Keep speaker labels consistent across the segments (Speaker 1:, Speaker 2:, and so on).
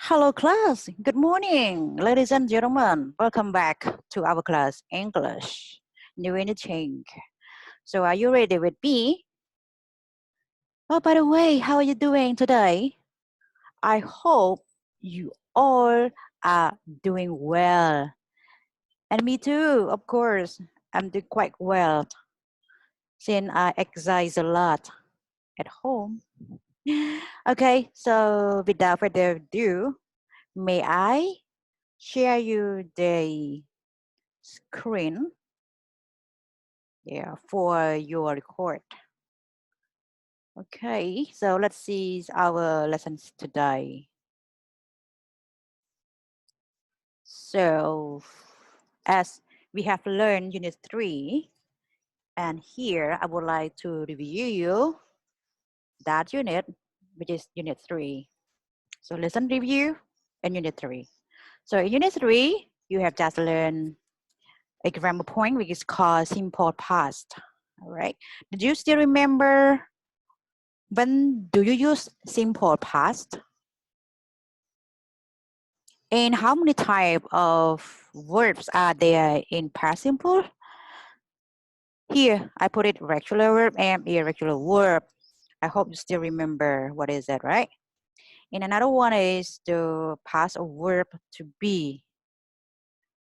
Speaker 1: Hello class, good morning, ladies and gentlemen. Welcome back to our class English, New Anything. So are you ready with me? Oh, by the way, how are you doing today? I hope you all are doing well. And me too, of course. I'm doing quite well since I exercise a lot at home. Okay, so without further ado, may I share you the screen, yeah, for your record. Okay, so let's see our lessons today. So as we have learned unit 3, and here I would like to review you that unit, which is unit 3. So lesson review in unit 3. So in unit 3, you have just learned a grammar point which is called simple past. All right. Did you still remember when do you use simple past? And how many type of verbs are there in past simple? Here, I put it regular verb and irregular verb. I hope you still remember what is that, right? And another one is the past of verb to be.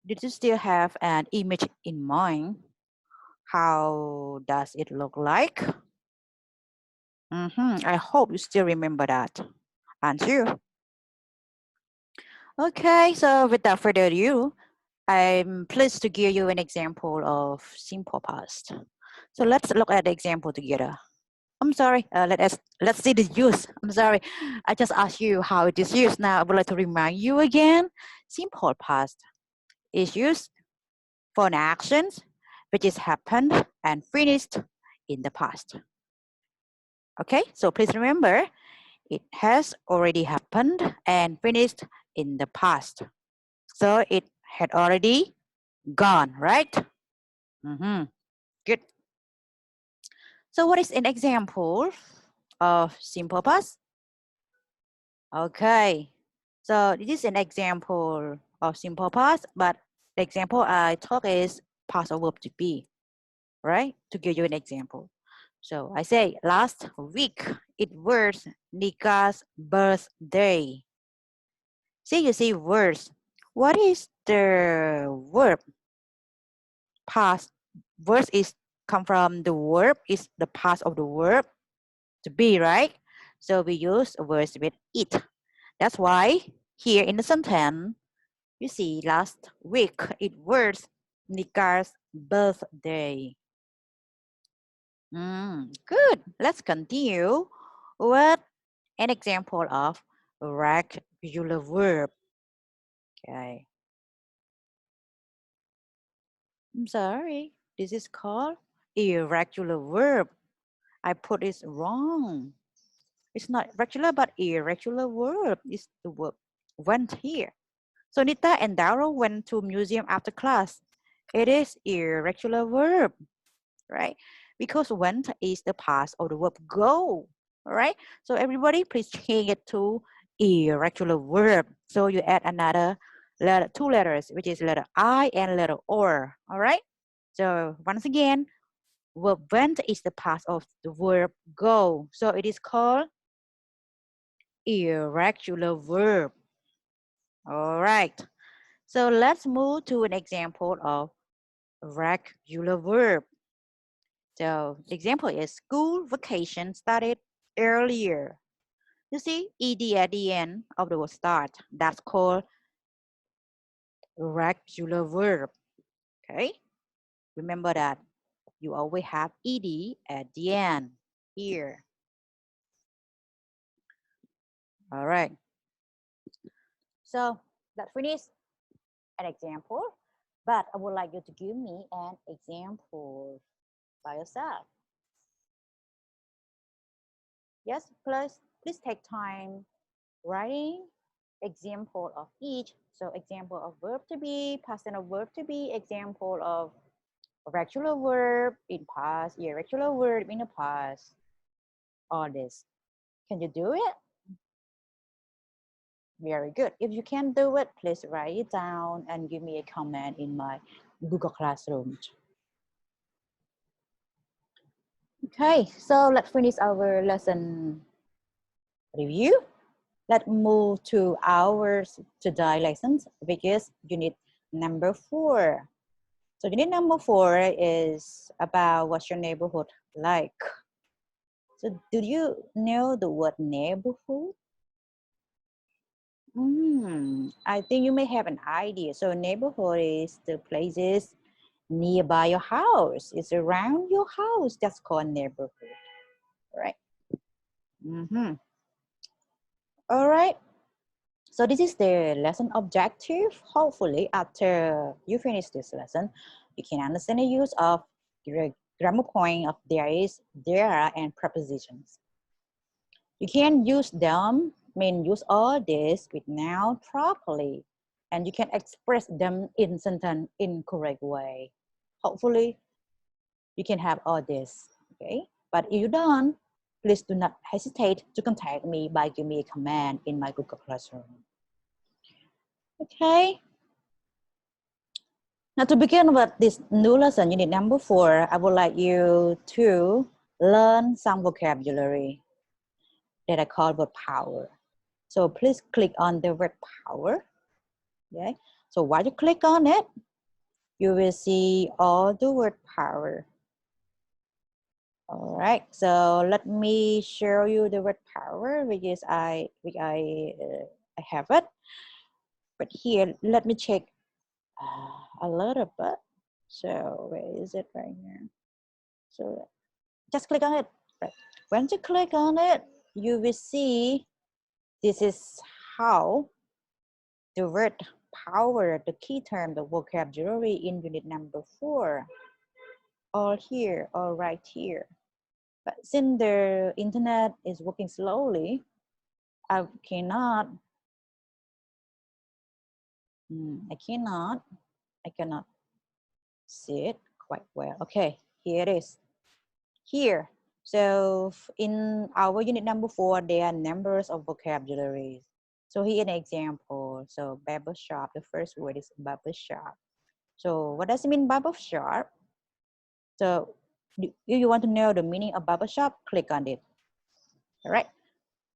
Speaker 1: Did you still have an image in mind? How does it look like? I hope you still remember that, aren't you? Okay, so without further ado, I'm pleased to give you an example of simple past. So let's look at the example together. I'm sorry, let's see the use. I'm sorry, I just asked you how it is used. Now I would like to remind you again. Simple past is used for an action which is happened and finished in the past. Okay, so please remember, it has already happened and finished in the past. So it had already gone, right? Good. So what is an example of simple past? Okay. So this is an example of simple past, but the example I talk is past of verb to be, right? To give you an example. So I say last week it was Nika's birthday. See, you see words. What is the verb? Past. Verb is come from the verb, is the past of the verb to be, right? So we use words with it. That's why here in the sentence, you see last week it was Nika's birthday. Good. Let's continue with an example of regular verb. Okay. I'm sorry. This is called irregular verb. I put it wrong. It's not regular but irregular verb. It's the verb went here. So Nita and Daryl went to museum after class. It is irregular verb, right? Because went is the past of the verb go, all right? So everybody please change it to irregular verb. So you add another letter, 2 letters, which is letter I and letter O, all right? So once again, verb went is the past of the verb go. So it is called irregular verb. All right. So let's move to an example of regular verb. So the example is school vacation started earlier. You see ed at the end of the word start. That's called regular verb. Okay. Remember that you always have ed at the end here. All right. So that finished an example, but I would like you to give me an example by yourself. Yes, please take time writing example of each. So example of verb to be, past tense of verb to be, example of regular verb in past, irregular verb in the past, all this. Can you do it? Very good. If you can do it, please write it down and give me a comment in my Google Classroom. Okay, so let's finish our lesson review. Let's move to our today lessons, which is unit number 4. So unit number 4 is about what's your neighborhood like. So do you know the word neighborhood? I think you may have an idea. So neighborhood is the places nearby your house. It's around your house. That's called neighborhood, right? All right. So this is the lesson objective. Hopefully, after you finish this lesson, you can understand the use of grammar point of there is, there, and prepositions. You can use them, use all this with noun properly, and you can express them in sentence in correct way. Hopefully, you can have all this, okay? But if you don't, please do not hesitate to contact me by giving me a comment in my Google Classroom. Okay. Now to begin with this new lesson, unit number 4, I would like you to learn some vocabulary that I call word power. So please click on the word power. Okay. So while you click on it, you will see all the word power. All right. So let me show you the word power, which I have it. But here, let me check a little bit. So where is it right here? So just click on it. Right. When you click on it, you will see this is how the word power, the key term, the vocabulary in unit number 4, all here, all right here. But since the internet is working slowly, I cannot see it quite well. Okay, here it is. Here. So in our unit number 4, there are numbers of vocabularies. So here an example. So barber shop, the first word is barber shop. So what does it mean barber shop? So if you want to know the meaning of barber shop, click on it. All right.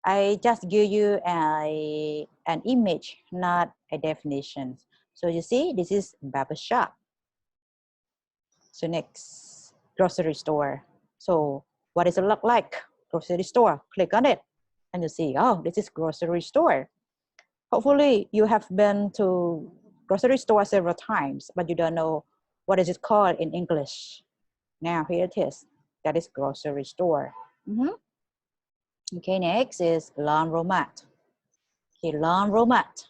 Speaker 1: I just give you an image, not a definition. So you see, this is barber shop. So next, grocery store. So what does it look like? Grocery store. Click on it and you see, oh, this is grocery store. Hopefully you have been to grocery store several times, but you don't know what is it called in English. Now here it is. That is grocery store. Okay, next is laundromat. Okay, laundromat.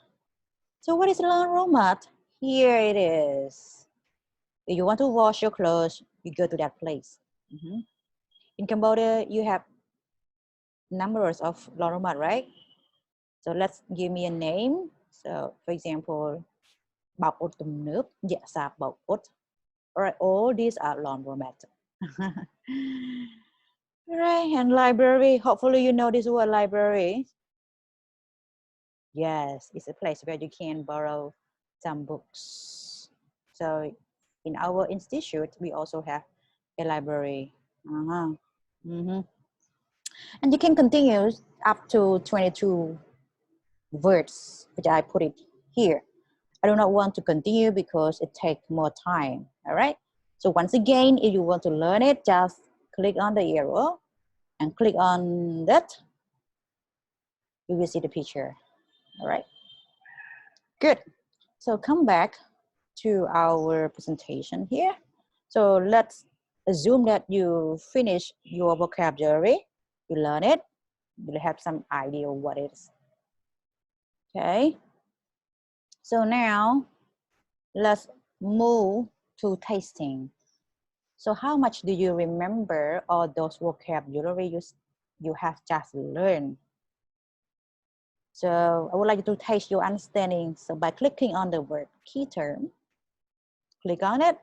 Speaker 1: So what is laundromat? Here it is. If you want to wash your clothes, you go to that place. In Cambodia, you have numbers of laundromat, right? So let's give me a name. So for example, bọc ốt tùm nước, dạ sạp bọc ốt. All right, all these are laundromat. Right, and library. Hopefully you know this word library. Yes, it's a place where you can borrow some books. So in our institute, we also have a library. And you can continue up to 22 words, which I put it here. I do not want to continue because it takes more time, all right? So once again, if you want to learn it, just click on the arrow and click on that. You will see the picture, all right? Good. So come back to our presentation here. So let's assume that you finish your vocabulary, you learn it, you have some idea of what it is. Okay. So now let's move to tasting. So how much do you remember all those vocabulary you have just learned? So I would like you to test your understanding. So by clicking on the word key term, click on it.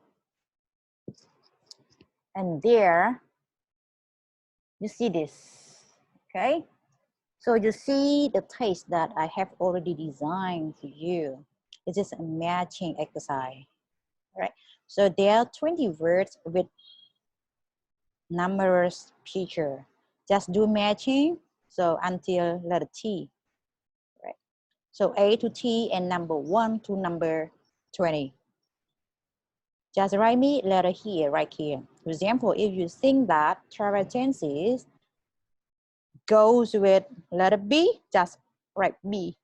Speaker 1: And there, you see this, okay? So you see the text that I have already designed for you. This is a matching exercise, right? So there are 20 words with numerous picture. Just do matching. So until letter T, right? So A to T and number 1 to number 20. Just write me letter here, right here. For example, if you think that travertensis goes with letter B, just write B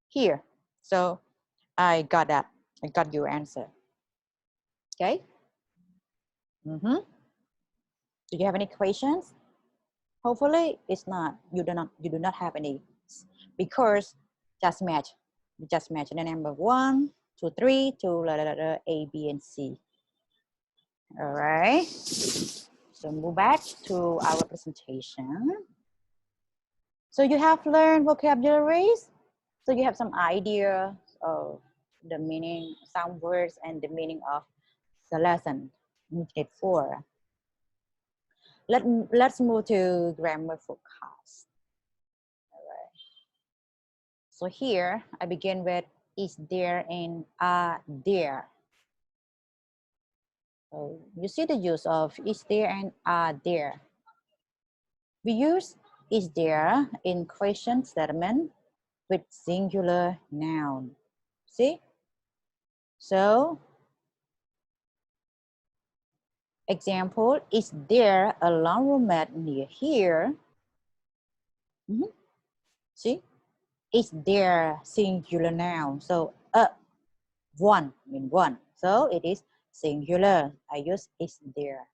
Speaker 1: here. So I got that. I got your answer. Okay. Do you have any questions? Hopefully, it's not. You do not have any, because just match. You just match the number 1, 2, 3 to letter A, B, and C. All right. So move back to our presentation. So you have learned vocabularies. So you have some idea of the meaning, some words, and the meaning of the lesson. Unit 4. Let's move to grammar focus. All right. So here I begin with is there and are there. So you see the use of is there and are there. We use is there in question statement with singular noun. See? So example, is there a laundromat near here? See? Is there singular noun? So one mean one. So it is singular. I use is there.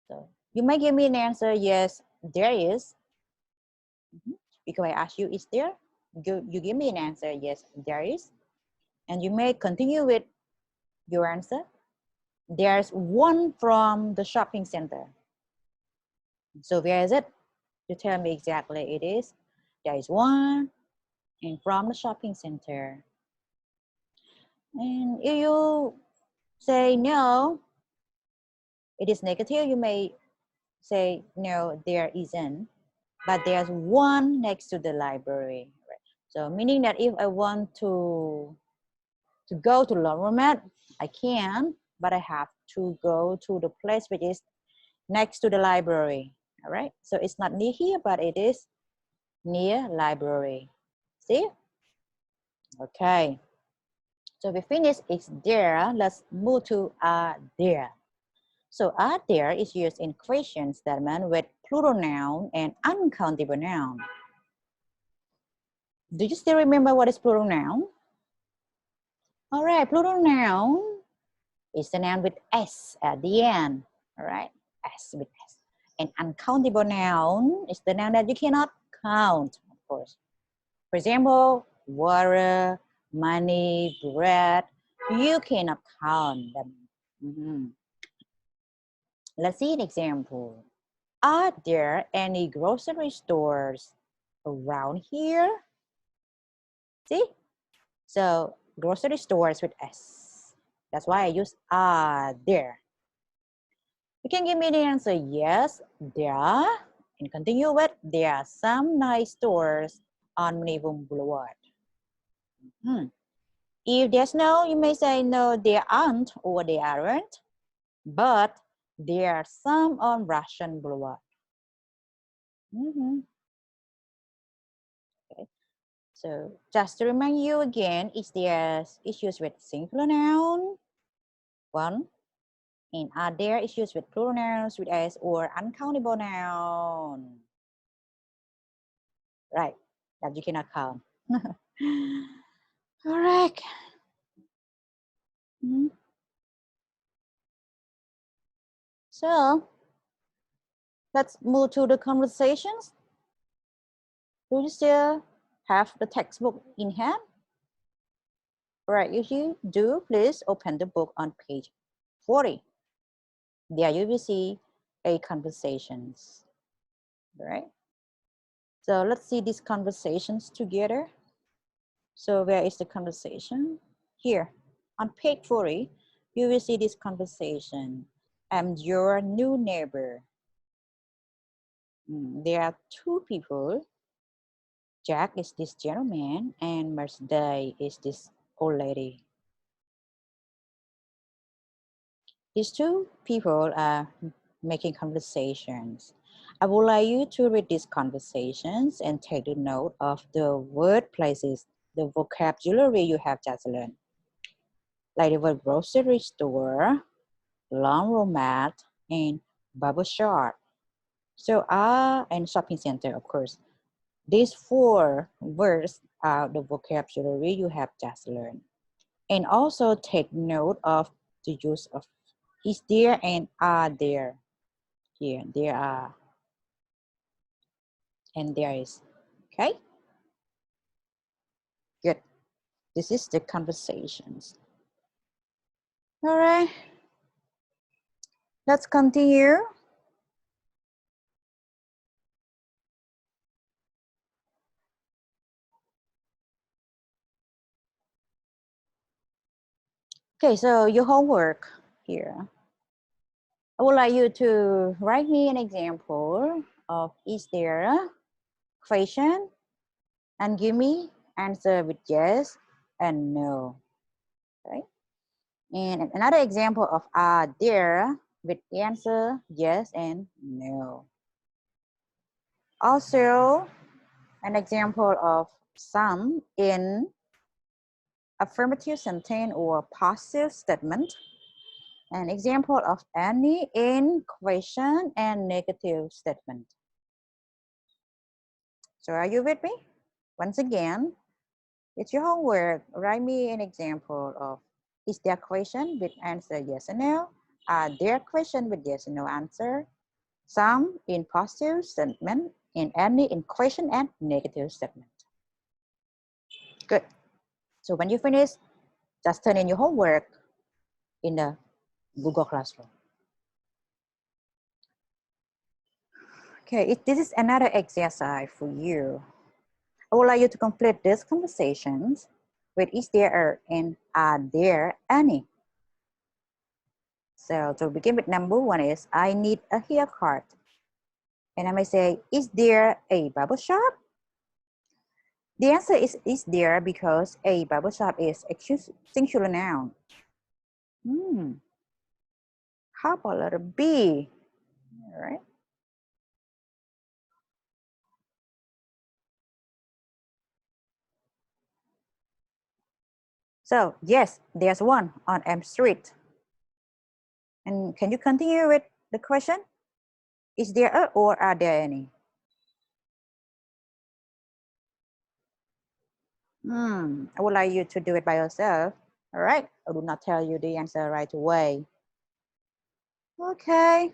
Speaker 1: So you may give me an answer, yes, there is. Because I ask you, is there? You give me an answer, yes, there is. And you may continue with your answer. There's one from the shopping center. So where is it? You tell me exactly it is. There is one and from the shopping center. And if you say no, it is negative, you may say no, there isn't. But there's one next to the library. Right? So meaning that if I want to go to laundromat, I can, but I have to go to the place which is next to the library. All right. So it's not near here, but it is near library. See? Okay. So we finished it's there. Let's move to are there. So are there is used in question statement with plural noun and uncountable noun. Do you still remember what is plural noun? All right, plural noun is the noun with S at the end. All right, S with S. And uncountable noun is the noun that you cannot count, of course. For example, water, money, bread, you cannot count them. Let's see an example. Are there any grocery stores around here? See? So grocery stores with S. That's why I use are there. You can give me the answer, yes, there are. And continue with, there are some nice stores on Manivong Boulevard. If there's no, you may say, no, there aren't or there aren't. But there are some on Russian Boulevard. Okay. So just to remind you again, is there issues with singular noun, one, and are there issues with plural nouns with S or uncountable noun? Right, that you cannot count. Correct. So let's move to the conversations. Do you still have the textbook in hand? All right, if you do, please open the book on page 40. There you will see a conversations. All right. So let's see these conversations together. So where is the conversation? Here on page 40, you will see this conversation. I'm your new neighbor. There are two people. Jack is this gentleman and Mercedes is this old lady. These two people are making conversations. I would like you to read these conversations and take the note of the word places, the vocabulary you have just learned. Like the word grocery store, laundromat, and barber shop. So and shopping center, of course. These four words are the vocabulary you have just learned. And also take note of the use of is there and are there. Here, there are and there is. Okay? Good. This is the conversations. All right. Let's continue. Okay, so your homework here. I would like you to write me an example of is there a question and give me answer with yes and no. Okay. And another example of are there with the answer yes and no. Also, an example of some in affirmative sentence or passive statement. An example of any in question and negative statement. So are you with me? Once again, it's your homework. Write me an example of is there question with answer yes or no? Are there question with yes or no answer? Some in positive statement and any in question and negative statement. Good. So when you finish, just turn in your homework in the Google Classroom. Okay, this is another exercise for you. I would like you to complete these conversations with is there and are there any. So to begin with, number one is I need a haircut. And I may say, is there a barber shop? The answer is there because a barber shop is a singular noun. How about letter B? All right. So yes, there's one on M Street. And can you continue with the question? Is there a or are there any? I would like you to do it by yourself. All right. I will not tell you the answer right away. Okay.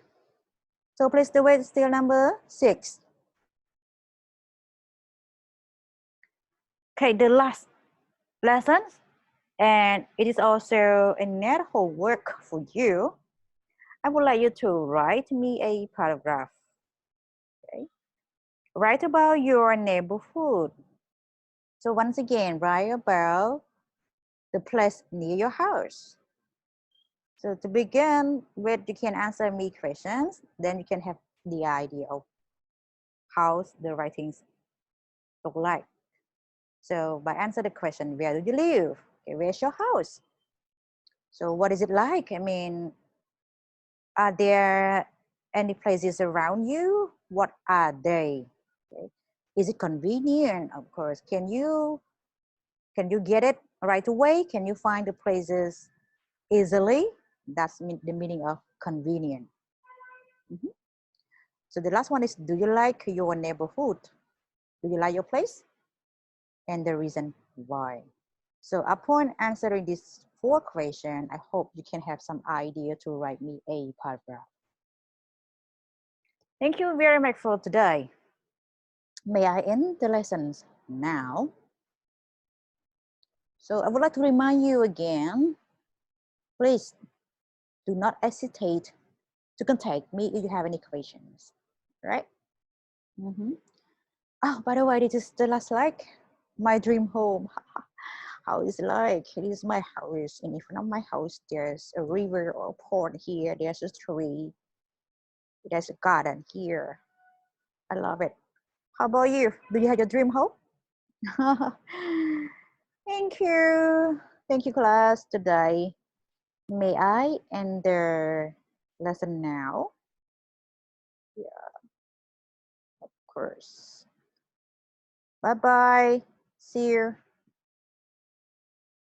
Speaker 1: So please do it still number 6. Okay, the last lesson, and it is also another homework for you. I would like you to write me a paragraph. Okay. Write about your neighborhood. So once again, write about the place near your house. So to begin with, you can answer me questions, then you can have the idea of how the writings look like. So by answer the question, where do you live? Okay, where's your house? So what is it like? I mean, are there any places around you? What are they? Okay. Is it convenient? Of course. Can you get it right away? Can you find the places easily? That's the meaning of convenient. So the last one is, do you like your neighborhood? Do you like your place? And the reason why. So upon answering these 4 questions, I hope you can have some idea to write me a paragraph. Thank you very much for today. May I end the lessons now? So I would like to remind you again, please do not hesitate to contact me if you have any questions, right? Oh, by the way, this is the last like my dream home. How is it like? It is my house, and in front of my house, there's a river or a pond here. There's a tree. There's a garden here. I love it. How about you? Do you have your dream home? Thank you. Thank you, class, today. May I end the lesson now? Yeah, of course. Bye-bye. See you.